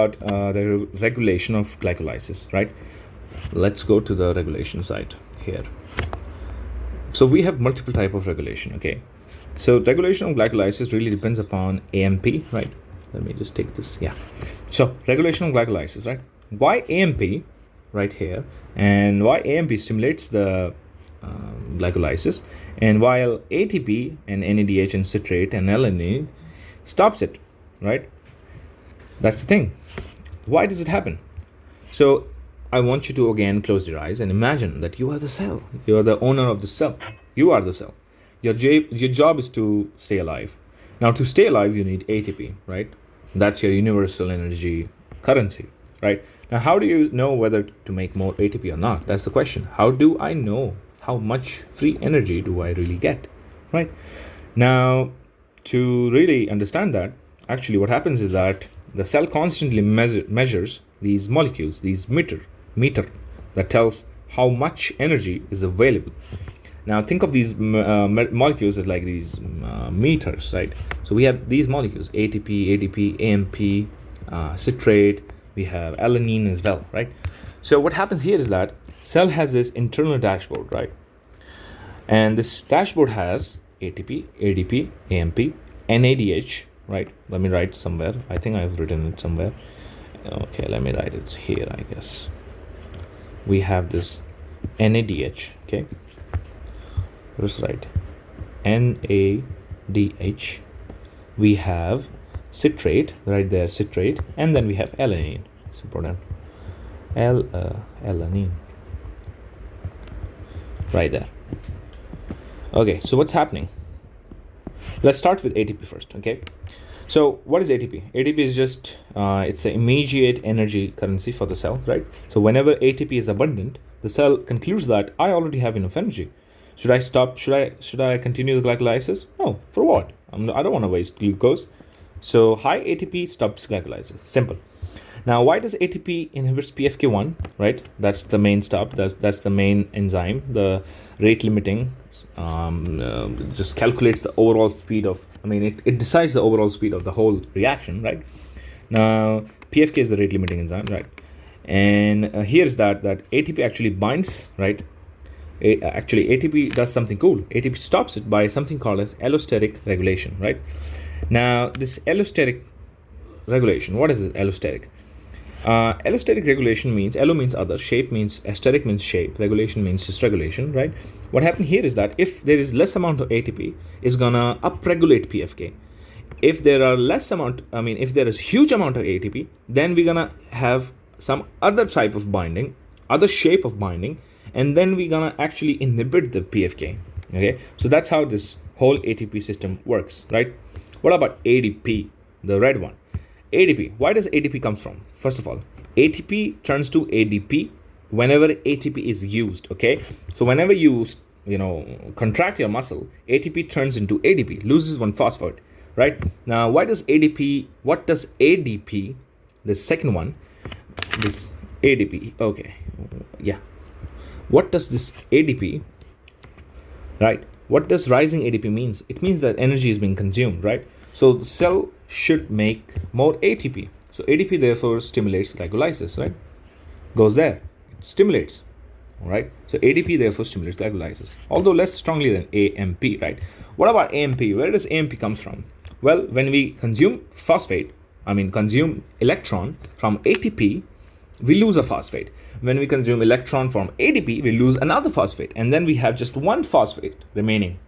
about the regulation of glycolysis, right? Let's go to the regulation side here. So we have multiple type of regulation, okay? So regulation of glycolysis really depends upon AMP, right? Let me just take this, yeah. So regulation of glycolysis, right? Why AMP, right here, and why AMP stimulates the glycolysis, and while ATP and NADH and citrate and alanine stops it, right? That's the thing. Why does it happen? So I want you to again close your eyes and imagine that you are the cell. You are the owner of the cell. You are the cell. Your job is to stay alive. Now, to stay alive, you need ATP, right? That's your universal energy currency, right? Now, how do you know whether to make more ATP or not? That's the question. How do I know how much free energy do I really get, right? Now, to really understand that, actually what happens is that the cell constantly measures these molecules, these meter that tells how much energy is available. Now think of these molecules as like these meters, right? So we have these molecules, ATP, ADP, AMP, citrate, we have alanine as well, right? So what happens here is that cell has this internal dashboard, right? And this dashboard has ATP, ADP, AMP, NADH, right? Let me write somewhere. I think I've written it somewhere. Okay, let me write it here, I guess. We have this NADH, okay? Let's write NADH. We have citrate, right there, citrate, and then we have alanine. It's important. Alanine. Right there. Okay, so what's happening? Let's start with ATP first, okay? So what is ATP? ATP is just, it's an immediate energy currency for the cell, right? So whenever ATP is abundant, the cell concludes that I already have enough energy. Should I stop? Should I continue the glycolysis? No, for what? I don't want to waste glucose. So high ATP stops glycolysis, simple. Now, why does ATP inhibits PFK1, right? That's the main stop, that's the main enzyme, the rate limiting, just calculates the overall speed of, it decides the overall speed of the whole reaction, right? Now, PFK is the rate limiting enzyme, right? And here's that ATP actually binds, right? Actually, ATP does something cool. ATP stops it by something called as allosteric regulation, right? Now, this allosteric regulation, what is it, allosteric? Allosteric regulation means, allo means other, shape means, asteric means shape, regulation means dysregulation, right? What happened here is that if there is less amount of ATP, it's gonna upregulate PFK. If there are less amount, if there is huge amount of ATP, then we're gonna have some other type of binding, other shape of binding, and then we're gonna actually inhibit the PFK, okay? So that's how this whole ATP system works, right? What about ADP, the red one? ADP, why does ADP come from? First of all, ATP turns to ADP whenever ATP is used, okay? So whenever you contract your muscle, ATP turns into ADP, loses one phosphate, right? Now, what does ADP, the second one, this ADP, okay, yeah. What does this ADP, right? What does rising ADP means? It means that energy is being consumed, right? So the cell should make more ATP. So ADP therefore stimulates glycolysis, right? Goes there, it stimulates, all right? So ADP therefore stimulates glycolysis, although less strongly than AMP, right? What about AMP? Where does AMP comes from? Well, when we consume consume electron from ATP, we lose a phosphate. When we consume electron from ADP, we lose another phosphate, and then we have just one phosphate remaining,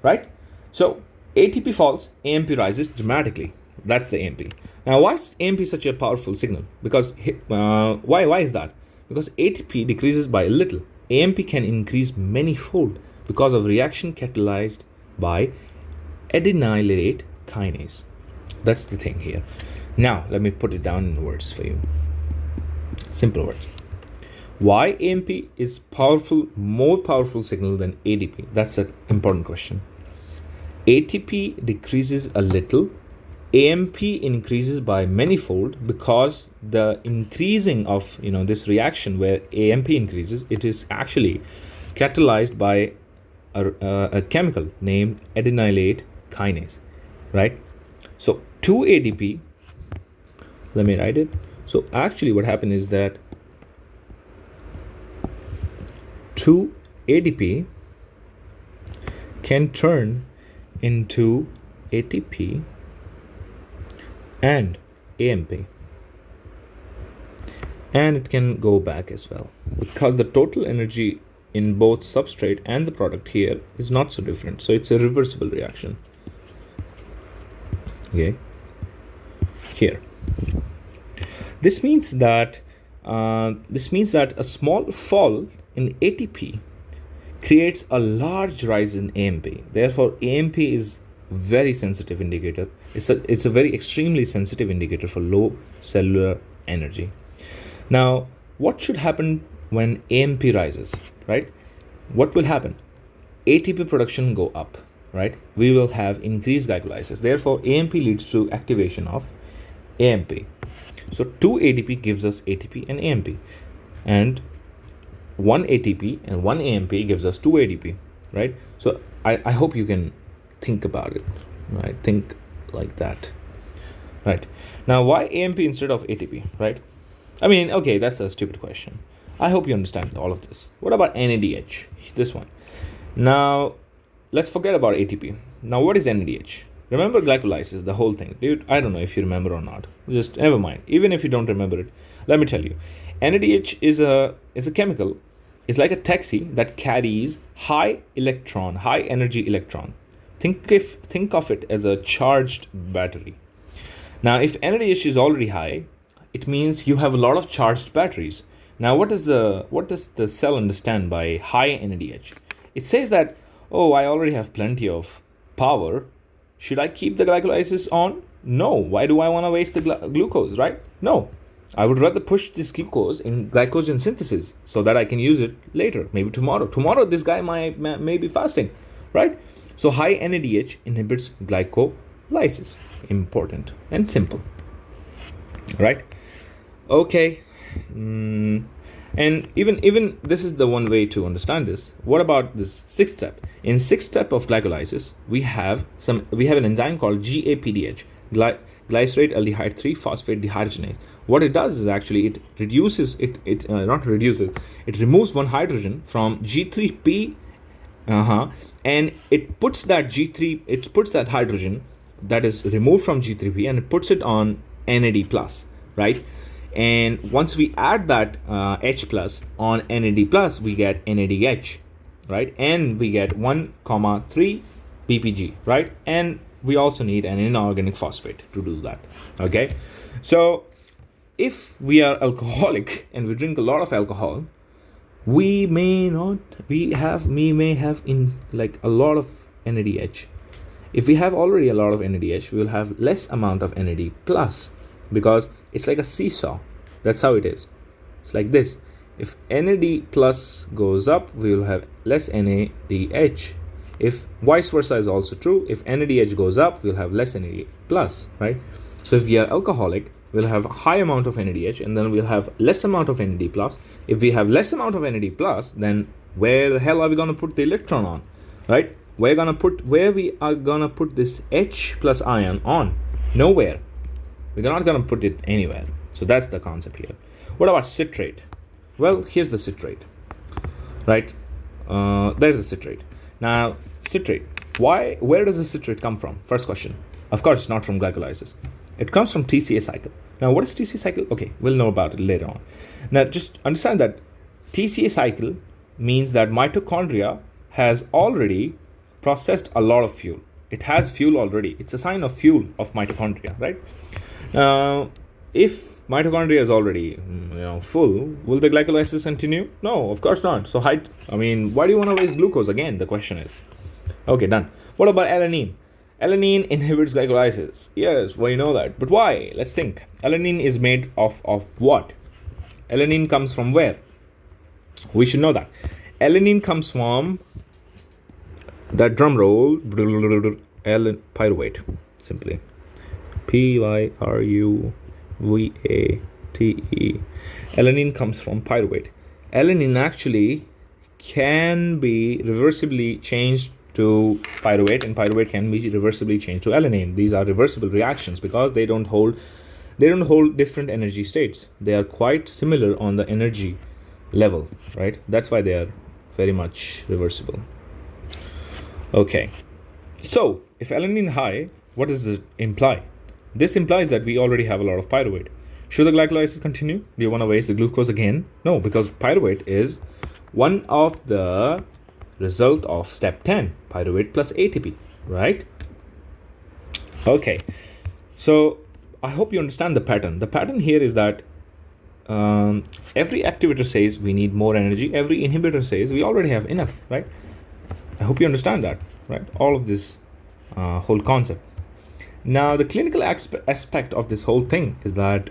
right? So ATP falls, AMP rises dramatically. That's the AMP. Now, why is AMP such a powerful signal? Because why is that? Because ATP decreases by a little. AMP can increase many-fold because of reaction catalyzed by adenylate kinase. That's the thing here. Now, let me put it down in words for you. Simple words. Why AMP is powerful, more powerful signal than ADP? That's an important question. ATP decreases a little, AMP increases by manyfold because the increasing of this reaction where AMP increases, it is actually catalyzed by a chemical named adenylate kinase, right? So 2 ADP, let me write it. So actually what happened is that 2 ADP can turn into ATP and AMP, and it can go back as well, because the total energy in both substrate and the product here is not so different. So it's a reversible reaction. Okay, here this means that a small fall in ATP creates a large rise in AMP. Therefore AMP is very sensitive indicator. It's a very extremely sensitive indicator for low cellular energy. Now what should happen when AMP rises, right? What will happen? ATP production go up, right? We will have increased glycolysis. Therefore AMP leads to activation of AMP. So 2 ADP gives us ATP and AMP, and 1 ATP and 1 AMP gives us 2 ADP, right? So I hope you can think about it, right? Think like that, right? Now why AMP instead of ATP, right? I mean, okay, that's a stupid question. I hope you understand all of this. What about NADH? This one. Now let's forget about ATP. Now what is NADH? Remember glycolysis, the whole thing. Dude, I don't know if you remember or not. Just never mind. Even if you don't remember it, let me tell you. NADH is a chemical. It's like a taxi that carries high energy electron. Think of it as a charged battery. Now if NADH is already high, it means you have a lot of charged batteries. Now what does the cell understand by high NADH? It says that, oh, I already have plenty of power. Should I keep the glycolysis on? No. Why do I want to waste the glucose, right? No. I would rather push this glucose in glycogen synthesis so that I can use it later, maybe tomorrow. Tomorrow this guy may be fasting, right? So high NADH inhibits glycolysis. Important and simple, right? Okay. And even this is the one way to understand this. What about this sixth step? In sixth step of glycolysis, we have an enzyme called GAPDH, glycerate aldehyde 3 phosphate dehydrogenase. What it does is actually it removes one hydrogen from G3P, and it puts that hydrogen that is removed from G3P and it puts it on NAD plus, right? And once we add that H plus on NAD plus, we get NADH, right? And we get 1,3 ppg, right? And we also need an inorganic phosphate to do that. Okay, so if we are alcoholic and we drink a lot of alcohol, we may have in like a lot of NADH. If we have already a lot of NADH, we will have less amount of NAD plus, because it's like a seesaw. That's how it is. It's like this. If NAD plus goes up, we will have less NADH. If vice versa is also true, if NADH goes up, we'll have less NAD plus, right? So if we are alcoholic, we'll have a high amount of NADH and then we'll have less amount of NAD plus. If we have less amount of NAD plus, then where the hell are we going to put the electron on, right? Where we are gonna put this H plus ion on? Nowhere. We're not gonna put it anywhere. So that's the concept here. What about citrate? Well, here's the citrate, right? There's the citrate. Now, citrate. Where does the citrate come from? First question. Of course, it's not from glycolysis. It comes from TCA cycle. Now, what is TCA cycle? Okay, we'll know about it later on. Now, just understand that TCA cycle means that mitochondria has already processed a lot of fuel. It has fuel already. It's a sign of fuel of mitochondria, right? Now, if mitochondria is already full, will the glycolysis continue? No, of course not. So why do you want to waste glucose? Again, the question is. Okay, done. What about alanine? Alanine inhibits glycolysis. Yes, well, you know that. But why? Let's think. Alanine is made of what? Alanine comes from where? We should know that. Alanine comes from that drum roll, pyruvate, simply. Pyruvate. Alanine comes from pyruvate. Alanine actually can be reversibly changed to pyruvate, and pyruvate can be reversibly changed to alanine. These are reversible reactions because they don't hold they don't hold different energy states. They are quite similar on the energy level, right? That's why they are very much reversible. Okay, so if alanine high, what does it imply? This implies that we already have a lot of pyruvate. Should the glycolysis continue? Do you want to waste the glucose again? No, because pyruvate is one of the result of step 10, pyruvate plus ATP, right? Okay, so I hope you understand the pattern. The pattern here is that every activator says we need more energy. Every inhibitor says we already have enough, right? I hope you understand that, right? All of this whole concept. Now, the clinical aspect of this whole thing is that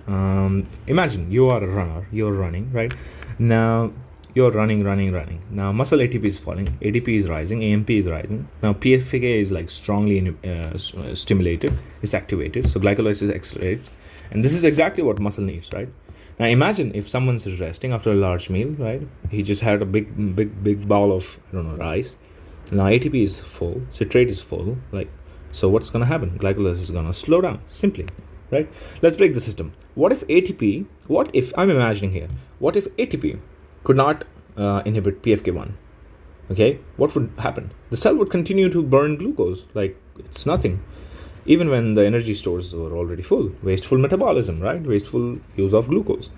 imagine you are a runner, you're running, right? Now, you're running. Now, muscle ATP is falling, ADP is rising, AMP is rising. Now, PFK is like strongly stimulated, it's activated, so glycolysis accelerates. And this is exactly what muscle needs, right? Now, imagine if someone's resting after a large meal, right? He just had a big bowl of, rice. Now, ATP is full, citrate is full, like, so what's going to happen? Glycolysis is going to slow down, simply, right? Let's break the system. What if ATP, I'm imagining here, what if ATP could not inhibit PFK1? Okay, what would happen? The cell would continue to burn glucose like it's nothing, even when the energy stores were already full. Wasteful metabolism, right? Wasteful use of glucose.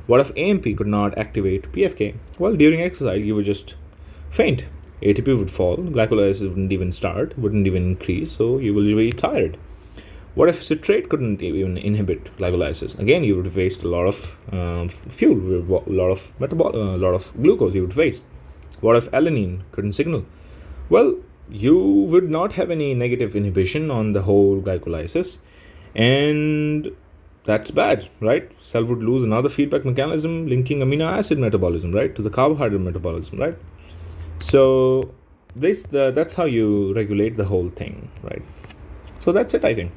What if AMP could not activate PFK? Well, during exercise, you would just faint. ATP would fall, glycolysis wouldn't even start, wouldn't even increase, so you will be tired. What if citrate couldn't even inhibit glycolysis? Again, you would waste a lot of fuel, a lot of glucose you would waste. What if alanine couldn't signal? Well, you would not have any negative inhibition on the whole glycolysis, and that's bad, right? Cell would lose another feedback mechanism linking amino acid metabolism, right, to the carbohydrate metabolism, right? So that's how you regulate the whole thing, right? So that's it, I think.